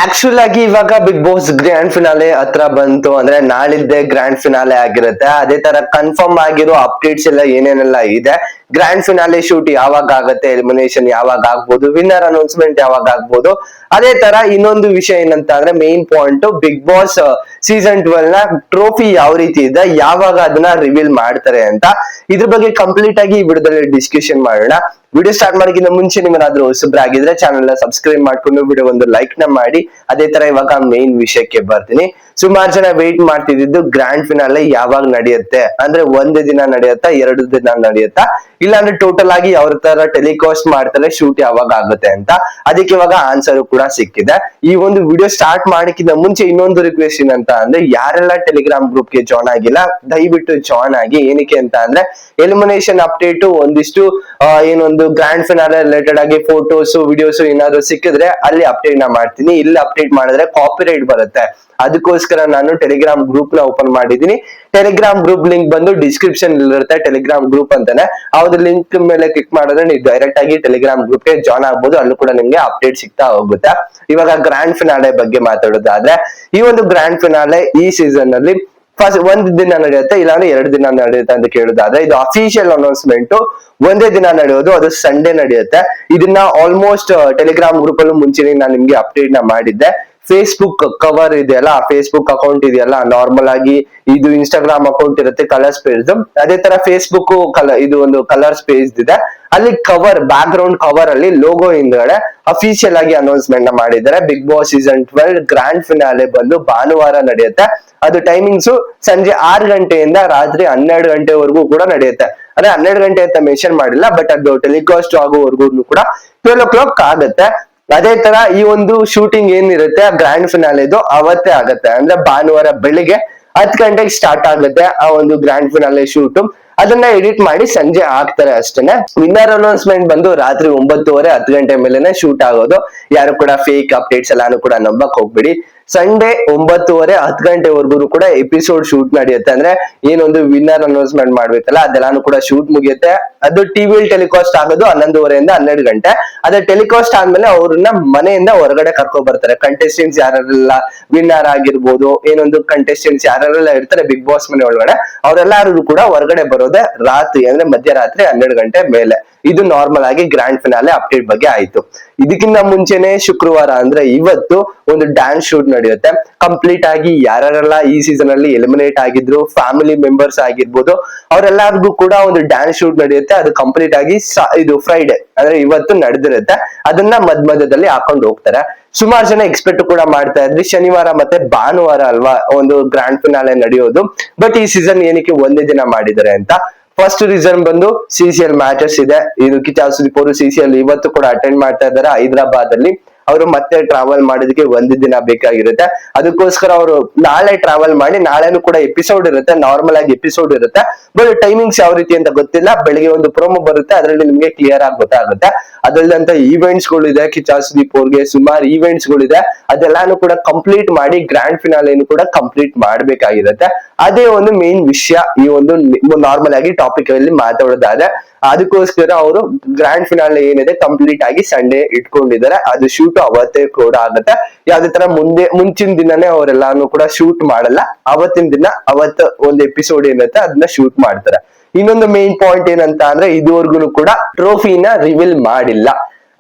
Actual ಆಗಿ ಇವಾಗ big boss grand finale ಹತ್ರ ಬಂತು ಅಂದ್ರೆ ನಾಳಿದ್ದೆ ಗ್ರ್ಯಾಂಡ್ ಫಿನಾಲೆ ಆಗಿರುತ್ತೆ. ಅದೇ ತರ ಕನ್ಫರ್ಮ್ ಆಗಿರೋ ಅಪ್ಡೇಟ್ಸ್ ಎಲ್ಲ ಏನೇನೆಲ್ಲ ಇದೆ, ಗ್ರ್ಯಾಂಡ್ ಫಿನಾಲೆ ಶೂಟ್ ಯಾವಾಗ ಆಗುತ್ತೆ, ಎಲಿಮಿನೇಷನ್ ಯಾವಾಗ ಆಗ್ಬೋದು, ವಿನ್ನರ್ ಅನೌನ್ಸ್ಮೆಂಟ್ ಯಾವಾಗ ಆಗ್ಬೋದು. ಅದೇ ತರ ಇನ್ನೊಂದು ವಿಷಯ ಏನಂತ ಅಂದ್ರೆ main point, Bigg Boss season 12 ನ ಟ್ರೋಫಿ ಯಾವ ರೀತಿ ಇದೆ, ಯಾವಾಗ ಅದನ್ನ ರಿವೀಲ್ ಮಾಡ್ತಾರೆ ಅಂತ. ಇದ್ರ ಬಗ್ಗೆ ಕಂಪ್ಲೀಟ್ ಆಗಿ ಈ ವಿಡಿಯೋದಲ್ಲಿ ಡಿಸ್ಕಷನ್ ಮಾಡೋಣ. ವಿಡಿಯೋ ಸ್ಟಾರ್ಟ್ ಮಾಡೋಕ್ಕಿಂತ ಮುಂಚೆ ನಿಮ್ಮನಾದ್ರೂ ಹೊಸಬ್ರಾಗಿದ್ರೆ ಚಾನೆಲ್ ನ ಸಬ್ಸ್ಕ್ರೈಬ್ ಮಾಡ್ಕೊಂಡು ವಿಡಿಯೋ ಒಂದು ಲೈಕ್ ನ ಮಾಡಿ. ಅದೇ ತರ ಇವಾಗ ಮೇನ್ ವಿಷಯಕ್ಕೆ ಬರ್ತೀನಿ. ಸುಮಾರು ಜನ ವೇಟ್ ಮಾಡ್ತಿದ್ದು ಗ್ರ್ಯಾಂಡ್ ಫಿನಾಲೆ ಯಾವಾಗ ನಡೆಯುತ್ತೆ, ಅಂದ್ರೆ ಒಂದು ದಿನ ನಡೆಯುತ್ತಾ, 2 ದಿನ ನಡೆಯುತ್ತಾ, ಇಲ್ಲಾಂದ್ರೆ ಟೋಟಲ್ ಆಗಿ ಯಾವ ತರ ಟೆಲಿಕಾಸ್ಟ್ ಮಾಡ್ತಾರೆ, ಶೂಟ್ ಯಾವಾಗ ಆಗುತ್ತೆ ಅಂತ. ಅದಕ್ಕೆ ಇವಾಗ ಆನ್ಸರ್ ಕೂಡ ಸಿಕ್ಕಿದೆ. ಈ ಒಂದು ವಿಡಿಯೋ ಸ್ಟಾರ್ಟ್ ಮಾಡಕ್ಕಿಂತ ಮುಂಚೆ ಇನ್ನೊಂದು ರಿಕ್ವೆಸ್ಟ್ ಏನಂತ ಅಂದ್ರೆ, ಯಾರೆಲ್ಲ ಟೆಲಿಗ್ರಾಮ್ ಗ್ರೂಪ್ ಗೆ ಜಾಯ್ನ್ ಆಗಿಲ್ಲ ದಯವಿಟ್ಟು ಜಾಯ್ನ್ ಆಗಿ. ಏನಕ್ಕೆ ಅಂತ ಅಂದ್ರೆ ಎಲಿಮಿನೇಷನ್ ಅಪ್ಡೇಟ್ ಒಂದಿಷ್ಟು ಏನೊಂದು ಗ್ರ್ಯಾಂಡ್ ಫಿನಾಲೆ ರಿಲೇಟೆಡ್ ಆಗಿ ಫೋಟೋಸ್ ವಿಡಿಯೋಸ್ ಏನಾದ್ರು ಸಿಕ್ಕಿದ್ರೆ ಅಲ್ಲಿ ಅಪ್ಡೇಟ್ ನ ಮಾಡ್ತೀನಿ. ಇಲ್ಲಿ ಅಪ್ಡೇಟ್ ಮಾಡಿದ್ರೆ ಕಾಪಿರೈಟ್ ಬರುತ್ತೆ. ಅದಕ್ಕೋಸ್ಕರ ನಾನು ಟೆಲಿಗ್ರಾಮ್ ಗ್ರೂಪ್ ನ ಓಪನ್ ಮಾಡಿದೀನಿ. ಟೆಲಿಗ್ರಾಮ್ ಗ್ರೂಪ್ ಲಿಂಕ್ ಬಂದು ಡಿಸ್ಕ್ರಿಪ್ಷನ್ ಇರುತ್ತೆ. ಟೆಲಿಗ್ರಾಮ್ ಗ್ರೂಪ್ ಅಂತಾನೆ, ಅವ್ರ ಲಿಂಕ್ ಮೇಲೆ ಕ್ಲಿಕ್ ಮಾಡಿದ್ರೆ ನೀವು ಡೈರೆಕ್ಟ್ ಆಗಿ ಟೆಲಿಗ್ರಾಮ್ ಗ್ರೂಪ್ ಗೆ ಜಾಯ್ನ್ ಆಗ್ಬೋದು. ಅಲ್ಲೂ ಕೂಡ ನಿಮ್ಗೆ ಅಪ್ಡೇಟ್ ಸಿಗ್ತಾ ಹೋಗುತ್ತೆ. ಇವಾಗ ಗ್ರ್ಯಾಂಡ್ ಫಿನಾಲೆ ಬಗ್ಗೆ ಮಾತಾಡೋದಾದ್ರೆ, ಈ ಒಂದು ಗ್ರ್ಯಾಂಡ್ ಫಿನಾಲೆ ಈ ಸೀಸನ್ ಅಲ್ಲಿ ಫಸ್ಟ್ ಒಂದ್ ದಿನ ನಡೆಯುತ್ತೆ, ಇಲ್ಲಾಂದ್ರೆ 2 ದಿನ ನಡೆಯುತ್ತೆ ಅಂತ ಕೇಳೋದಾದ್ರೆ, ಇದು ಅಫಿಷಿಯಲ್ ಅನೌನ್ಸ್ಮೆಂಟ್ ಒಂದೇ ದಿನ ನಡೆಯೋದು, ಅದು ಸಂಡೇ ನಡೆಯುತ್ತೆ. ಇದನ್ನ ಆಲ್ಮೋಸ್ಟ್ ಟೆಲಿಗ್ರಾಮ್ ಗ್ರೂಪ್ ಅಲ್ಲೂ ಮುಂಚೆನೆ ನಾನು ನಿಮ್ಗೆ ಅಪ್ಡೇಟ್ ನ ಮಾಡಿದ್ದೆ. ಫೇಸ್ಬುಕ್ ಕವರ್ ಇದೆಯಲ್ಲ, ಫೇಸ್ಬುಕ್ ಅಕೌಂಟ್ ಇದೆಯಲ್ಲ, ನಾರ್ಮಲ್ ಆಗಿ ಇದು ಇನ್ಸ್ಟಾಗ್ರಾಮ್ ಅಕೌಂಟ್ ಇರುತ್ತೆ ಕಲರ್ಸ್ ಪೇಜ್, ಅದೇ ತರ ಫೇಸ್ಬುಕ್ ಇದು ಒಂದು ಕಲರ್ಸ್ ಪೇಜ್ ಇದೆ. ಅಲ್ಲಿ ಕವರ್ ಬ್ಯಾಕ್ ಗ್ರೌಂಡ್ ಕವರ್ ಅಲ್ಲಿ ಲೋಗೋ ಹಿಂದ್ಗಡೆ ಅಫಿಷಿಯಲ್ ಆಗಿ ಅನೌನ್ಸ್ಮೆಂಟ್ ನ ಮಾಡಿದ್ದಾರೆ. Bigg Boss season 12 grand finale ಬಂದು ಭಾನುವಾರ ನಡೆಯುತ್ತೆ. ಅದು ಟೈಮಿಂಗ್ಸ್ ಸಂಜೆ 6 ಗಂಟೆಯಿಂದ ರಾತ್ರಿ 12 ಗಂಟೆವರೆಗೂ ಕೂಡ ನಡೆಯುತ್ತೆ. ಅದೇ 12 ಗಂಟೆ ಅಂತ ಮೆನ್ಷನ್ ಮಾಡಿಲ್ಲ, ಬಟ್ ಅದು ಟೆಲಿಕಾಸ್ಟ್ ಆಗುವವರೆಗೂ ಕೂಡ 12 o'clock ಆಗುತ್ತೆ. ಅದೇ ತರ ಈ ಒಂದು ಶೂಟಿಂಗ್ ಏನಿರುತ್ತೆ ಗ್ರ್ಯಾಂಡ್ ಫಿನಾಲೆದು ಅವತ್ತೇ ಆಗುತ್ತೆ. ಅಂದ್ರೆ ಭಾನುವಾರ ಬೆಳಿಗ್ಗೆ 10 ಗಂಟೆಗೆ ಸ್ಟಾರ್ಟ್ ಆಗುತ್ತೆ ಆ ಒಂದು ಗ್ರ್ಯಾಂಡ್ ಫಿನಾಲೆ ಶೂಟ್. ಅದನ್ನ ಎಡಿಟ್ ಮಾಡಿ ಸಂಜೆ ಹಾಕ್ತಾರೆ ಅಷ್ಟೇನೆ. ವಿನ್ನರ್ ಅನೌನ್ಸ್ಮೆಂಟ್ ಬಂದು ರಾತ್ರಿ 9:30 10 ಗಂಟೆ ಮೇಲೆನೆ ಶೂಟ್ ಆಗೋದು. ಯಾರು ಕೂಡ ಫೇಕ್ ಅಪ್ಡೇಟ್ಸ್ ಎಲ್ಲಾನು ಕೂಡ ನಂಬಕ್ ಹೋಗ್ಬಿಡಿ. ಸಂಡೇ 9:30 10 ಗಂಟೆವರೆಗೂ ಕೂಡ ಎಪಿಸೋಡ್ ಶೂಟ್ ನಡೆಯುತ್ತೆ. ಅಂದ್ರೆ ಏನೊಂದು ವಿನ್ನರ್ ಅನೌನ್ಸ್ಮೆಂಟ್ ಮಾಡ್ಬೇಕಲ್ಲ ಅದೆಲ್ಲಾನು ಕೂಡ ಶೂಟ್ ಮುಗಿಯುತ್ತೆ. ಅದು ಟಿವಿಯಲ್ಲಿ ಟೆಲಿಕಾಸ್ಟ್ ಆಗೋದು 11:30 12 ಗಂಟೆ. ಅದೇ ಟೆಲಿಕಾಸ್ಟ್ ಆದ್ಮೇಲೆ ಅವ್ರನ್ನ ಮನೆಯಿಂದ ಹೊರಗಡೆ ಕರ್ಕೊ ಬರ್ತಾರೆ. ಕಂಟೆಸ್ಟೆಂಟ್ಸ್ ಯಾರೆಲ್ಲ ವಿನ್ನರ್ ಆಗಿರ್ಬೋದು, ಏನೊಂದು ಕಂಟೆಸ್ಟೆಂಟ್ಸ್ ಯಾರೆಲ್ಲ ಇರ್ತಾರೆ ಬಿಗ್ ಬಾಸ್ ಮನೆ ಒಳಗಡೆ, ಅವರೆಲ್ಲರೂ ಕೂಡ ಹೊರಗಡೆ ಬರೋದೆ ರಾತ್ರಿ, ಅಂದ್ರೆ ಮಧ್ಯರಾತ್ರಿ 12 ಗಂಟೆ ಮೇಲೆ. ಇದು ನಾರ್ಮಲ್ ಆಗಿ ಗ್ರ್ಯಾಂಡ್ ಫಿನಾಲೆ ಅಪ್ಡೇಟ್ ಬಗ್ಗೆ ಆಯ್ತು. ಇದಕ್ಕಿಂತ ಮುಂಚೆನೆ ಶುಕ್ರವಾರ ಅಂದ್ರೆ ಇವತ್ತು ಒಂದು ಡ್ಯಾನ್ಸ್ ಶೂಟ್ ನಡೆಯುತ್ತೆ. ಕಂಪ್ಲೀಟ್ ಆಗಿ ಯಾರೆಲ್ಲ ಈ ಸೀಸನ್ ಅಲ್ಲಿ ಎಲಿಮಿನೇಟ್ ಆಗಿದ್ರು, ಫ್ಯಾಮಿಲಿ ಮೆಂಬರ್ಸ್ ಆಗಿರ್ಬೋದು, ಅವರೆಲ್ಲರಿಗೂ ಕೂಡ ಒಂದು ಡ್ಯಾನ್ಸ್ ಶೂಟ್ ನಡೆಯುತ್ತೆ. ಅದು ಕಂಪ್ಲೀಟ್ ಆಗಿ ಇದು ಫ್ರೈಡೆ ಅಂದ್ರೆ ಇವತ್ತು ನಡೆದಿರುತ್ತೆ. ಅದನ್ನ ಮಧ್ಯದಲ್ಲಿ ಹಾಕೊಂಡು ಹೋಗ್ತಾರೆ. ಸುಮಾರು ಜನ ಎಕ್ಸ್ಪೆಕ್ಟ್ ಕೂಡ ಮಾಡ್ತಾ ಇದ್ರಿ ಶನಿವಾರ ಮತ್ತೆ ಭಾನುವಾರ ಅಲ್ವಾ ಒಂದು ಗ್ರ್ಯಾಂಡ್ ಫಿನಾಲೆ ನಡೆಯೋದು, ಬಟ್ ಈ ಸೀಸನ್ ಏನಕ್ಕೆ ಒಂದೇ ದಿನ ಮಾಡಿದ್ದಾರೆ ಅಂತ. ಫಸ್ಟ್ ರೀಸನ್ ಬಂದು CCL ಮ್ಯಾಚಸ್ ಇದೆ. ಇದು ಕಿಚ್ಚ ಸುದೀಪ್ ಅವರು CCL ಇವತ್ತು ಕೂಡ ಅಟೆಂಡ್ ಮಾಡ್ತಾ ಇದ್ದಾರೆ ಹೈದರಾಬಾದ್ ಅಲ್ಲಿ. ಅವರು ಮತ್ತೆ ಟ್ರಾವೆಲ್ ಮಾಡೋದಕ್ಕೆ 1 ದಿನ ಬೇಕಾಗಿರುತ್ತೆ. ಅದಕ್ಕೋಸ್ಕರ ಅವರು ನಾಳೆ ಟ್ರಾವೆಲ್ ಮಾಡಿ, ನಾಳೆನೂ ಕೂಡ ಎಪಿಸೋಡ್ ಇರುತ್ತೆ, ನಾರ್ಮಲ್ ಆಗಿ ಎಪಿಸೋಡ್ ಇರುತ್ತೆ. ಬಟ್ ಟೈಮಿಂಗ್ಸ್ ಯಾವ ರೀತಿ ಅಂತ ಗೊತ್ತಿಲ್ಲ. ಬೆಳಿಗ್ಗೆ ಒಂದು ಪ್ರೋಮೋ ಬರುತ್ತೆ, ಅದರಲ್ಲಿ ನಿಮ್ಗೆ ಕ್ಲಿಯರ್ ಆಗಿ ಗೊತ್ತಾಗುತ್ತೆ. ಅದಲ್ಲದಂತ ಈವೆಂಟ್ಸ್ ಗಳು ಇದೆ ಕಿಚ್ಚ ಸುದೀಪ್ ಅವ್ರಿಗೆ, ಸುಮಾರು ಈವೆಂಟ್ಸ್ ಗಳು ಇದೆ. ಅದೆಲ್ಲಾನು ಕೂಡ ಕಂಪ್ಲೀಟ್ ಮಾಡಿ ಗ್ರ್ಯಾಂಡ್ ಫಿನಾಲೆನು ಕೂಡ ಕಂಪ್ಲೀಟ್ ಮಾಡ್ಬೇಕಾಗಿರುತ್ತೆ. ಅದೇ ಒಂದು ಮೇನ್ ವಿಷಯ ಈ ಒಂದು ನಾರ್ಮಲ್ ಆಗಿ ಟಾಪಿಕ್ ಅಲ್ಲಿ ಮಾತಾಡೋದಾದ್ರೆ. ಅದಕ್ಕೋಸ್ಕರ ಅವರು ಗ್ರ್ಯಾಂಡ್ ಫಿನಾಲೆ ಏನಿದೆ ಕಂಪ್ಲೀಟ್ ಆಗಿ ಸಂಡೇ ಇಟ್ಕೊಂಡಿದ್ದಾರೆ. ಅದು ಶೂಟ್ ಅವತ್ತೇ ಕೂಡ ಆಗುತ್ತೆ. ಯಾವ್ದೇ ತರ ಮುಂಚಿನ ದಿನನೇ ಅವರೆಲ್ಲಾನು ಕೂಡ ಶೂಟ್ ಮಾಡಲ್ಲ. ಅವತ್ತಿನ ದಿನ ಅವತ್ತು ಒಂದು ಎಪಿಸೋಡ್ ಏನಿರುತ್ತೆ ಅದನ್ನ ಶೂಟ್ ಮಾಡ್ತಾರೆ. ಇನ್ನೊಂದು ಮೇನ್ ಪಾಯಿಂಟ್ ಏನಂತ ಅಂದ್ರೆ, ಇದುವರೆಗೂ ಕೂಡ ಟ್ರೋಫಿನ ರಿವೀಲ್ ಮಾಡಿಲ್ಲ.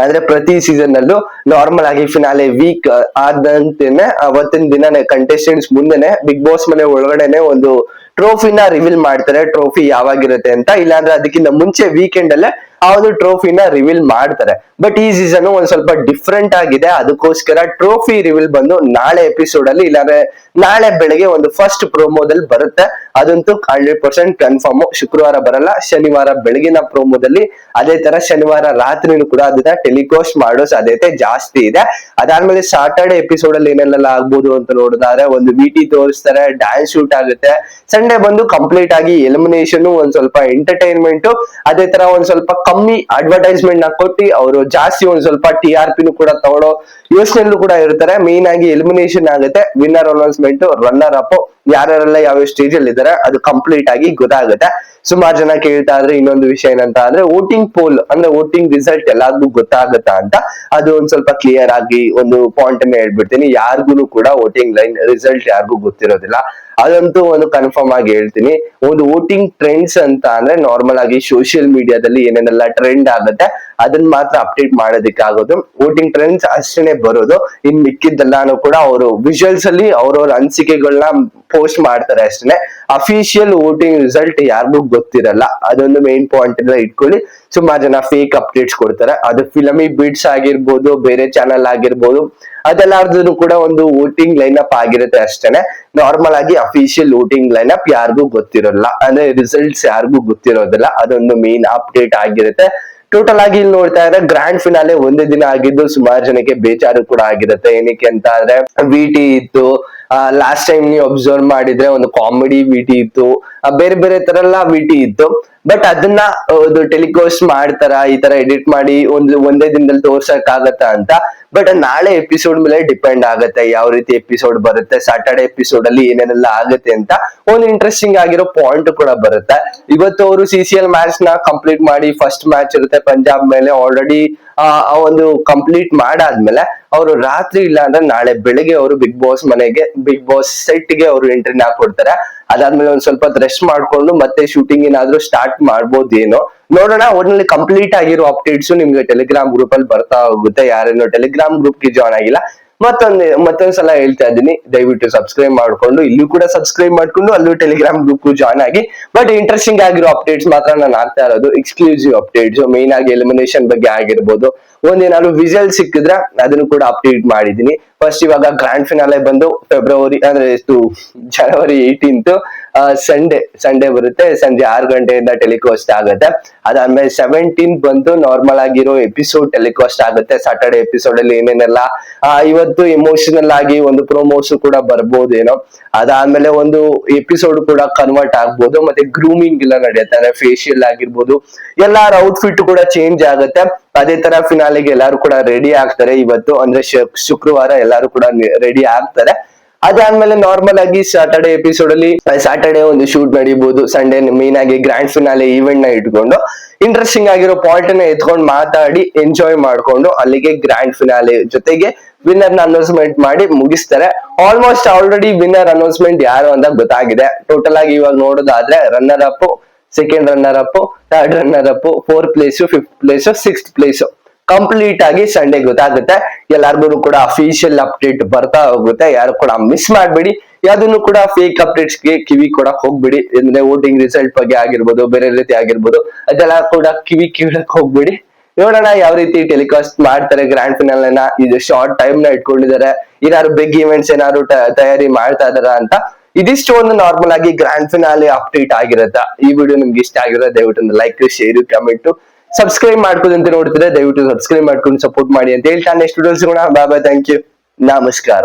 ಅಂದ್ರೆ ಪ್ರತಿ ಸೀಸನ್ ಅಲ್ಲೂ ನಾರ್ಮಲ್ ಆಗಿ ಫಿನಾಲೆ ವೀಕ್ ಆದಂತೆನೆ ಅವತ್ತಿನ ದಿನನೇ ಕಂಟೆಸ್ಟೆಂಟ್ಸ್ ಮುಂದೆನೆ ಬಿಗ್ ಬಾಸ್ ಮನೆ ಒಳಗಡೆನೆ ಒಂದು ಟ್ರೋಫಿನ ರಿವೀಲ್ ಮಾಡ್ತಾರೆ. ಟ್ರೋಫಿ ಯಾವಾಗಿರುತ್ತೆ ಅಂತ, ಇಲ್ಲಾಂದ್ರೆ ಅದಕ್ಕಿಂತ ಮುಂಚೆ ವೀಕೆಂಡ್ ಅಲ್ಲೇ ಆ ಒಂದು ಟ್ರೋಫಿನ ರಿವೀಲ್ ಮಾಡ್ತಾರೆ. ಬಟ್ ಈ ಸೀಸನ್ ಒಂದ್ ಸ್ವಲ್ಪ ಡಿಫ್ರೆಂಟ್ ಆಗಿದೆ. ಅದಕ್ಕೋಸ್ಕರ ಟ್ರೋಫಿ ರಿವೀಲ್ ಬಂದು ನಾಳೆ ಎಪಿಸೋಡ್ ಅಲ್ಲಿ, ಇಲ್ಲಾಂದ್ರೆ ನಾಳೆ ಬೆಳಗ್ಗೆ ಒಂದು ಫಸ್ಟ್ ಪ್ರೋಮೋದಲ್ಲಿ ಬರುತ್ತೆ. ಅದಂತೂ 100% ಕನ್ಫರ್ಮ್. ಶುಕ್ರವಾರ ಬರಲ್ಲ, ಶನಿವಾರ ಬೆಳಗಿನ ಪ್ರೋಮೋದಲ್ಲಿ. ಅದೇ ತರ ಶನಿವಾರ ರಾತ್ರಿನೂ ಕೂಡ ಅದನ್ನ ಟೆಲಿಕಾಸ್ಟ್ ಮಾಡೋ ಸಾಧ್ಯತೆ ಜಾಸ್ತಿ ಇದೆ. ಅದಾದ್ಮೇಲೆ ಸಾಟರ್ಡೆ ಎಪಿಸೋಡ್ ಅಲ್ಲಿ ಏನೆಲ್ಲ ಆಗ್ಬೋದು ಅಂತ ನೋಡಿದ್ರೆ, ಒಂದು VT ತೋರಿಸ್ತಾರೆ, ಡ್ಯಾನ್ಸ್ ಶೂಟ್ ಆಗುತ್ತೆ. ಸಂಡೇ ಸಂಡೇ ಬಂದು ಕಂಪ್ಲೀಟ್ ಆಗಿ ಎಲಿಮಿನೇಷನ್, ಒಂದ್ ಸ್ವಲ್ಪ ಎಂಟರ್ಟೈನ್ಮೆಂಟ್, ಅದೇ ತರ ಒಂದ್ ಸ್ವಲ್ಪ ಕಮ್ಮಿ ಅಡ್ವರ್ಟೈಸ್ಮೆಂಟ್ ನ ಕೊಟ್ಟು ಅವರು ಜಾಸ್ತಿ ಒಂದ್ ಸ್ವಲ್ಪ TRP ಕೂಡ ತಗೊಳ್ಳೋ ಯೋಚನೆಯಲ್ಲೂ ಕೂಡ ಇರ್ತಾರೆ. ಮೇನ್ ಆಗಿ ಎಲಿಮಿನೇಷನ್ ಆಗುತ್ತೆ, ವಿನ್ನರ್ ಅನೌನ್ಸ್ಮೆಂಟ್, ರನ್ನರ್ ಅಪ್ ಯಾರೆಲ್ಲ ಯಾವ ಸ್ಟೇಜ್ ಅಲ್ಲಿ ಇದಾರೆ ಅದು ಕಂಪ್ಲೀಟ್ ಆಗಿ ಗೊತ್ತಾಗುತ್ತೆ. ಸುಮಾರು ಜನ ಕೇಳ್ತಾ ಇದ್ರೆ ಇನ್ನೊಂದು ವಿಷಯ ಏನಂತ ಅಂದ್ರೆ ವೋಟಿಂಗ್ ಪೋಲ್ ಅಂದ್ರೆ ವೋಟಿಂಗ್ ರಿಸಲ್ಟ್ ಎಲ್ಲಾರ್ಗೂ ಗೊತ್ತಾಗುತ್ತಾ ಅಂತ. ಅದು ಒಂದ್ ಸ್ವಲ್ಪ ಕ್ಲಿಯರ್ ಆಗಿ ಒಂದು ಪಾಯಿಂಟ್ ಅನ್ನ ಹೇಳ್ಬಿಡ್ತೀನಿ. ಯಾರಿಗೂ ಕೂಡ ವೋಟಿಂಗ್ ಲೈನ್ ರಿಸಲ್ಟ್ ಯಾರಿಗೂ ಗೊತ್ತಿರೋದಿಲ್ಲ, ಅದಂತೂ ಒಂದು ಕನ್ಫರ್ಮ್ ಆಗಿ ಹೇಳ್ತೀನಿ. ಒಂದು ವೋಟಿಂಗ್ ಟ್ರೆಂಡ್ಸ್ ಅಂತ ಅಂದ್ರೆ ನಾರ್ಮಲ್ ಆಗಿ ಸೋಷಿಯಲ್ ಮೀಡಿಯಾದಲ್ಲಿ ಏನೇನೆಲ್ಲ ಟ್ರೆಂಡ್ ಆಗುತ್ತೆ ಅದನ್ನ ಮಾತ್ರ ಅಪ್ಡೇಟ್ ಮಾಡೋದಕ್ಕೆ ಆಗೋದು. ವೋಟಿಂಗ್ ಟ್ರೆಂಡ್ಸ್ ಅಷ್ಟೇನೆ ಬರೋದು, ಇನ್ ಮಿಕ್ಕಿದ್ದೆಲ್ಲಾನು ಕೂಡ ಅವರು ವಿಜುವಲ್ಸ್ ಅಲ್ಲಿ ಅವ್ರವ್ರ ಅನಿಸಿಕೆಗಳನ್ನ ಪೋಸ್ಟ್ ಮಾಡ್ತಾರೆ ಅಷ್ಟೇನೆ. ಅಫಿಷಿಯಲ್ ವೋಟಿಂಗ್ ರಿಸಲ್ಟ್ ಯಾರಿಗೂ ಗೊತ್ತಿರಲ್ಲ, ಅದೊಂದು ಮೇನ್ ಪಾಯಿಂಟ್ ಎಲ್ಲ ಇಟ್ಕೊಳ್ಳಿ. ಸುಮಾರು ಜನ ಫೇಕ್ ಅಪ್ಡೇಟ್ಸ್ ಕೊಡ್ತಾರೆ, ಅದು ಫಿಲಮಿ ಬಿಟ್ಸ್ ಆಗಿರ್ಬೋದು, ಬೇರೆ ಚಾನಲ್ ಆಗಿರ್ಬೋದು, ಅದೆಲ್ಲಾರ್ದು ಕೂಡ ಒಂದು ವೋಟಿಂಗ್ ಲೈನ್ ಅಪ್ ಆಗಿರುತ್ತೆ ಅಷ್ಟೇನೆ. ನಾರ್ಮಲ್ ಆಗಿ ಅಫಿಷಿಯಲ್ ವೋಟಿಂಗ್ ಲೈನ್ ಅಪ್ ಯಾರಿಗೂ ಗೊತ್ತಿರೋಲ್ಲ, ಅಂದ್ರೆ ರಿಸಲ್ಟ್ಸ್ ಯಾರಿಗೂ ಗೊತ್ತಿರೋದಿಲ್ಲ, ಅದೊಂದು ಮೇನ್ ಅಪ್ಡೇಟ್ ಆಗಿರುತ್ತೆ. ಟೋಟಲ್ ಆಗಿ ಇಲ್ಲಿ ನೋಡ್ತಾ ಇದ್ರೆ ಗ್ರ್ಯಾಂಡ್ ಫಿನಾಲೆ ಒಂದೇ ದಿನ ಆಗಿದ್ದು ಸುಮಾರು ಜನಕ್ಕೆ ಬೇಜಾರು ಕೂಡ ಆಗಿರುತ್ತೆ. ಏನಕ್ಕೆ ಅಂತ ಅಂದ್ರೆ VT ಇತ್ತು, ಲಾಸ್ಟ್ ಟೈಮ್ ನೀವು ಅಬ್ಸರ್ವ್ ಮಾಡಿದ್ರೆ ಒಂದು ಕಾಮಿಡಿ VT ಇತ್ತು, ಬೇರೆ ಬೇರೆ ತರ ಎಲ್ಲ VT ಇತ್ತು. ಬಟ್ ಅದನ್ನ ಟೆಲಿಕಾಸ್ಟ್ ಮಾಡ್ತಾರ, ಈ ತರ ಎಡಿಟ್ ಮಾಡಿ ಒಂದೇ ದಿನದಲ್ಲಿ ತೋರ್ಸಕ್ ಆಗತ್ತ ಅಂತ. ಬಟ್ ನಾಳೆ ಎಪಿಸೋಡ್ ಮೇಲೆ ಡಿಪೆಂಡ್ ಆಗುತ್ತೆ ಯಾವ ರೀತಿ ಎಪಿಸೋಡ್ ಬರುತ್ತೆ, ಸಾಟರ್ಡೆ ಎಪಿಸೋಡ್ ಅಲ್ಲಿ ಏನೇನೆಲ್ಲ ಆಗುತ್ತೆ ಅಂತ ಒಂದು ಇಂಟ್ರೆಸ್ಟಿಂಗ್ ಆಗಿರೋ ಪಾಯಿಂಟ್ ಕೂಡ ಬರುತ್ತೆ. ಇವತ್ತು ಅವರು CCL ಮ್ಯಾಚ್ ನ ಕಂಪ್ಲೀಟ್ ಮಾಡಿ, ಫಸ್ಟ್ ಮ್ಯಾಚ್ ಇರುತ್ತೆ ಪಂಜಾಬ್ ಮೇಲೆ, ಆಲ್ರೆಡಿ ಒಂದು ಕಂಪ್ಲೀಟ್ ಮಾಡಾದ್ಮೇಲೆ ಅವರು ರಾತ್ರಿ ಇಲ್ಲ ಅಂದ್ರೆ ನಾಳೆ ಬೆಳಿಗ್ಗೆ ಅವರು ಬಿಗ್ ಬಾಸ್ ಮನೆಗೆ, ಬಿಗ್ ಬಾಸ್ ಸೆಟ್ ಗೆ ಅವರು ಎಂಟ್ರಿನ ಹಾಕೊಡ್ತಾರೆ. ಅದಾದ್ಮೇಲೆ ಒಂದ್ ಸ್ವಲ್ಪ ರೆಸ್ಟ್ ಮಾಡ್ಕೊಂಡು ಮತ್ತೆ ಶೂಟಿಂಗ್ ಏನಾದ್ರೂ ಸ್ಟಾರ್ಟ್ ಮಾಡ್ಬೋದೇನೋ, ನೋಡೋಣ. ಒಟ್ನಲ್ಲಿ ಕಂಪ್ಲೀಟ್ ಆಗಿರೋ ಅಪ್ಡೇಟ್ಸ್ ನಿಮ್ಗೆ ಟೆಲಿಗ್ರಾಮ್ ಗ್ರೂಪ್ ಅಲ್ಲಿ ಬರ್ತಾ ಹೋಗುತ್ತೆ. ಯಾರೇನೋ ಟೆಲಿಗ್ರಾಮ್ ಗ್ರೂಪ್ ಗೆ ಜಾಯ್ನ್ ಆಗಿಲ್ಲ, ಮತ್ತೊಂದ್ಸಲ ಹೇಳ್ತಾ ಇದ್ದೀನಿ, ದಯವಿಟ್ಟು ಸಬ್ಸ್ಕ್ರೈಬ್ ಮಾಡ್ಕೊಂಡು, ಇಲ್ಲೂ ಕೂಡ ಸಬ್ಸ್ಕ್ರೈಬ್ ಮಾಡ್ಕೊಂಡು ಅಲ್ಲೂ ಟೆಲಿಗ್ರಾಮ್ ಗ್ರೂಪ್ ಜಾಯ್ನ್ ಆಗಿ. ಬಟ್ ಇಂಟ್ರೆಸ್ಟಿಂಗ್ ಆಗಿರೋ ಅಪ್ಡೇಟ್ಸ್ ಮಾತ್ರ ನಾನು ಆಗ್ತಾ ಇರೋದು, ಎಕ್ಸ್ಕ್ಲೂಸಿವ್ ಅಪ್ಡೇಟ್ಸ್. ಮೇನ್ ಆಗಿ ಎಲಿಮಿನೇಷನ್ ಬಗ್ಗೆ ಆಗಿರ್ಬೋದು, ಒಂದೇನಾದ್ರು ವಿಜುವಲ್ ಸಿಕ್ಕಿದ್ರೆ ಅದನ್ನು ಕೂಡ ಅಪ್ಡೇಟ್ ಮಾಡಿದೀನಿ. ಫಸ್ಟ್ ಇವಾಗ ಗ್ರ್ಯಾಂಡ್ ಫಿನಾಲೆ ಬಂದು ಫೆಬ್ರವರಿ ಅಂದ್ರೆ ಜನವರಿ 18th ಸಂಡೇ ಬರುತ್ತೆ, ಸಂಜೆ 6 ಗಂಟೆಯಿಂದ ಟೆಲಿಕಾಸ್ಟ್ ಆಗುತ್ತೆ. ಅದಾದ್ಮೇಲೆ 17th ಬಂದು ನಾರ್ಮಲ್ ಆಗಿರೋ ಎಪಿಸೋಡ್ ಟೆಲಿಕಾಸ್ಟ್ ಆಗುತ್ತೆ. ಸಾಟರ್ಡೆ ಎಪಿಸೋಡ್ ಅಲ್ಲಿ ಏನೇನೆಲ್ಲ ಇವತ್ತು ಎಮೋಷನಲ್ ಆಗಿ ಒಂದು ಪ್ರೊಮೋಸ್ ಕೂಡ ಬರ್ಬೋದೇನೋ, ಅದಾದ್ಮೇಲೆ ಒಂದು ಎಪಿಸೋಡ್ ಕೂಡ ಕನ್ವರ್ಟ್ ಆಗ್ಬೋದು. ಮತ್ತೆ ಗ್ರೂಮಿಂಗ್ ಎಲ್ಲ ನಡೆಯುತ್ತೆ, ಅಂದ್ರೆ ಫೇಶಿಯಲ್ ಆಗಿರ್ಬೋದು, ಎಲ್ಲಾರ ಔಟ್ಫಿಟ್ ಕೂಡ ಚೇಂಜ್ ಆಗುತ್ತೆ. ಅದೇ ತರ ಫಿನಾಲೆಗೆ ಎಲ್ಲಾರು ಕೂಡ ರೆಡಿ ಆಗ್ತಾರೆ ಇವತ್ತು, ಅಂದ್ರೆ ಶುಕ್ರವಾರ ಎಲ್ಲಾರು ಕೂಡ ರೆಡಿ ಆಗ್ತಾರೆ. ಅದಾದ್ಮೇಲೆ ನಾರ್ಮಲ್ ಆಗಿ ಸಾಟರ್ಡೆ ಎಪಿಸೋಡ್ ಅಲ್ಲಿ ಸಾಟರ್ಡೆ ಒಂದು ಶೂಟ್ ನಡೀಬಹುದು, ಸಂಡೇ ಮೇನ್ ಆಗಿ ಗ್ರ್ಯಾಂಡ್ ಫಿನಾಲೆ ಈವೆಂಟ್ ನ ಇಟ್ಕೊಂಡು ಇಂಟ್ರೆಸ್ಟಿಂಗ್ ಆಗಿರೋ ಪಾಯಿಂಟ್ ನ ಎತ್ಕೊಂಡು ಮಾತಾಡಿ ಎಂಜಾಯ್ ಮಾಡ್ಕೊಂಡು ಅಲ್ಲಿಗೆ ಗ್ರ್ಯಾಂಡ್ ಫಿನಾಲೆ ಜೊತೆಗೆ ವಿನ್ನರ್ ನ ಅನೌನ್ಸ್ಮೆಂಟ್ ಮಾಡಿ ಮುಗಿಸ್ತಾರೆ. ಆಲ್ಮೋಸ್ಟ್ ಆಲ್ರೆಡಿ ವಿನ್ನರ್ ಅನೌನ್ಸ್ಮೆಂಟ್ ಯಾರು ಅಂತ ಗೊತ್ತಾಗಿದೆ. ಟೋಟಲ್ ಆಗಿ ಇವಾಗ ನೋಡೋದಾದ್ರೆ runner up, second runner up, third runner up, 4th place, 5th place, 6th place complete ಆಗಿ ಸಂಡೇ ಗೊತ್ತಾಗುತ್ತೆ. ಎಲ್ಲಾರ್ಗು ಕೂಡ ಅಫಿಷಿಯಲ್ ಅಪ್ಡೇಟ್ ಬರ್ತಾ ಹೋಗುತ್ತೆ, ಯಾರು ಕೂಡ ಮಿಸ್ ಮಾಡ್ಬೇಡಿ. ಯಾವ್ದನ್ನು ಕೂಡ ಫೇಕ್ ಅಪ್ಡೇಟ್ಸ್ ಗೆ ಕಿವಿ ಕೊಡಕ್ ಹೋಗ್ಬಿಡಿ. ಅಂದ್ರೆ ವೋಟಿಂಗ್ ರಿಸಲ್ಟ್ ಬಗ್ಗೆ ಆಗಿರ್ಬೋದು, ಬೇರೆ ರೀತಿ ಆಗಿರ್ಬೋದು, ಅದೆಲ್ಲ ಕೂಡ ಕಿವಿ ಕೇಳಕ್ ಹೋಗ್ಬಿಡಿ. ನೋಡೋಣ ಯಾವ ರೀತಿ ಟೆಲಿಕಾಸ್ಟ್ ಮಾಡ್ತಾರೆ ಗ್ರ್ಯಾಂಡ್ ಫಿನಾಲೆನ. ಇದು ಶಾರ್ಟ್ ಟೈಮ್ ನ ಇಟ್ಕೊಂಡಿದ್ದಾರೆ, ಏನಾದ್ರು ಬಿಗ್ ಇವೆಂಟ್ಸ್ ಏನಾದ್ರು ತಯಾರಿ ಮಾಡ್ತಾ ಇದಾರ ಅಂತ. ಇದಿಷ್ಟು ಒಂದು ನಾರ್ಮಲ್ ಆಗಿ ಗ್ರ್ಯಾಂಡ್ ಫಿನಾಲೆ ಅಪ್ಡೇಟ್ ಆಗಿರುತ್ತೆ. ಈ ವಿಡಿಯೋ ನಿಮ್ಗೆ ಇಷ್ಟ ಆಗಿರೋ ದಯವಿಟ್ಟು ಒಂದು ಲೈಕ್, ಶೇರ್, ಕಮೆಂಟ್, ಸಬ್ಸ್ಕ್ರೈಬ್ ಮಾಡ್ಕೋದಂತ ನೋಡ್ತಿದ್ರೆ ದಯವಿಟ್ಟು ಸಬ್ಸ್ಕ್ರೈಬ್ ಮಾಡ್ಕೊಂಡು ಸಪೋರ್ಟ್ ಮಾಡಿ ಅಂತ ಹೇಳ್ತಾ ನೆಕ್ಸ್ಟ್ ವಿಡಿಯೋಸ್ ಸಿಗೋಣ. ಬಾಯ್ ಬಾಯ್, ಥ್ಯಾಂಕ್ ಯು, ನಮಸ್ಕಾರ.